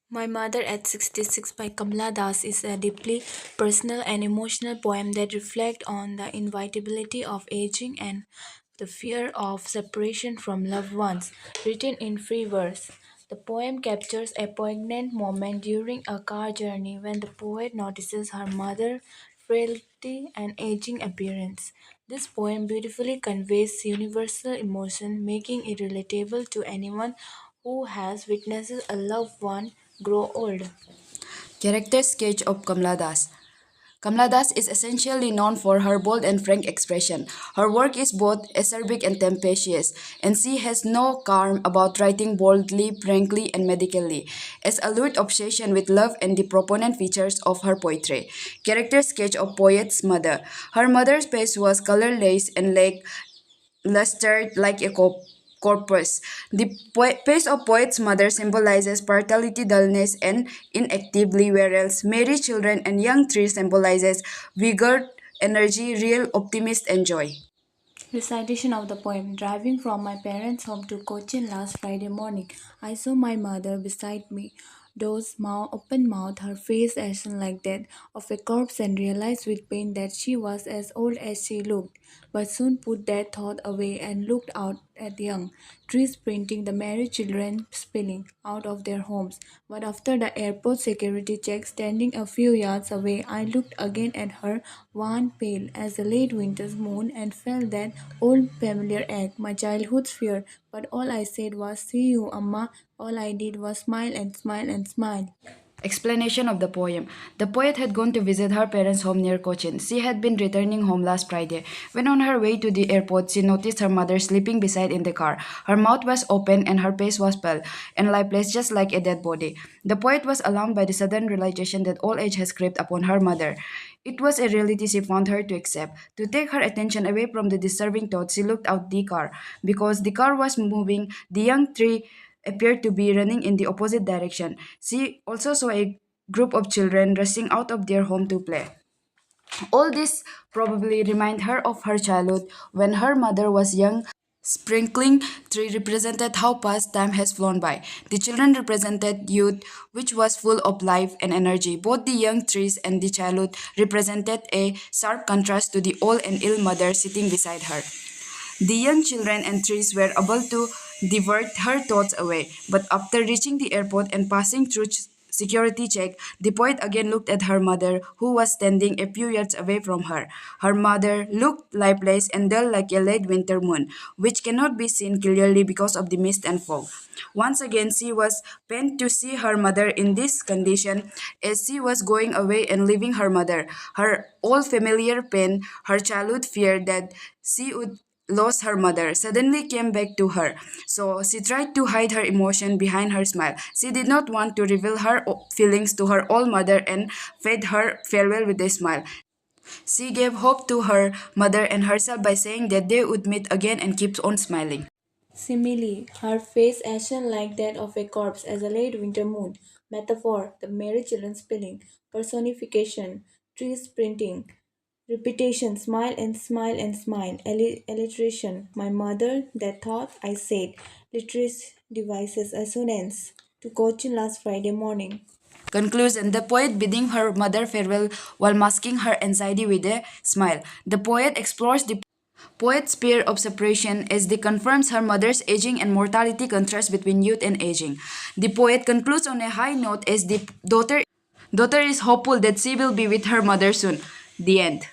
My Mother at 66 by Kamala Das is a deeply personal and emotional poem that reflects on the inevitability of aging and the fear of separation from loved ones. Written in free verse, the poem captures a poignant moment during a car journey when the poet notices her mother's frailty and aging appearance. This poem beautifully conveys universal emotion, making it relatable to anyone who has witnessed a loved one grow old. Character sketch of Kamala Das. Kamala Das is essentially known for her bold and frank expression. Her work is both acerbic and tempestuous, and she has no qualm about writing boldly, frankly, and medically, as a lurid obsession with love and the proponent features of her poetry. Character sketch of poet's mother. Her mother's face was colorless and lustered like a corpus. The face of poet's mother symbolizes fertility, dullness, and inactivity, whereas Mary's children and young trees symbolizes vigor, energy, real optimism, and joy. Recitation of the poem. Driving from my parents' home to Cochin last Friday morning, I saw my mother beside me. Those open mouth, her face ashen like that of a corpse, and realized with pain that she was as old as she looked. But soon put that thought away and looked out at young trees printing the married children spilling out of their homes. But after the airport security check, standing a few yards away, I looked again at her, wan, pale as the late winter's moon, and felt that old familiar ache, my childhood's fear. But all I said was, "See you, Amma." All I did was smile and smile and smile. Explanation of the poem. The poet had gone to visit her parents' home near Cochin. She had been returning home last Friday. When on her way to the airport, she noticed her mother sleeping beside in the car. Her mouth was open and her face was pale and lifeless, just like a dead body. The poet was alarmed by the sudden realization that old age has crept upon her mother. It was a reality she found her to accept. To take her attention away from the disturbing thoughts, she looked out the car. Because the car was moving, the young tree appeared to be running in the opposite direction. She also saw a group of children rushing out of their home to play. All this probably remind her of her childhood when her mother was young. Sprinkling tree represented how past time has flown by. The children represented youth, which was full of life and energy. Both the young trees and the childhood represented a sharp contrast to the old and ill mother sitting beside her. The young children and trees were able to divert her thoughts away, but after reaching the airport and passing through security check, the poet again looked at her mother, who was standing a few yards away from her. Her mother looked lifeless and dull like a late winter moon, which cannot be seen clearly because of the mist and fog. Once again, she was pained to see her mother in this condition as she was going away and leaving her mother. Her old familiar pain, her childhood fear that she would lost her mother suddenly came back to her. So she tried to hide her emotion behind her smile. She did not want to reveal her feelings to her old mother and bade her farewell with a smile. She gave hope to her mother and herself by saying that they would meet again and keeps on smiling. Simile, her face ashen like that of a corpse as a late winter moon. Metaphor, the merry children spilling. Personification, trees printing. Repetition, smile and smile and smile. Alliteration, my mother, that thought, I said. Literary devices, assonance. To Cochin last Friday morning. Conclusion. The poet bidding her mother farewell while masking her anxiety with a smile. The poet explores the poet's fear of separation as they confirms her mother's aging and mortality contrast between youth and aging. The poet concludes on a high note as the daughter is hopeful that she will be with her mother soon. The end.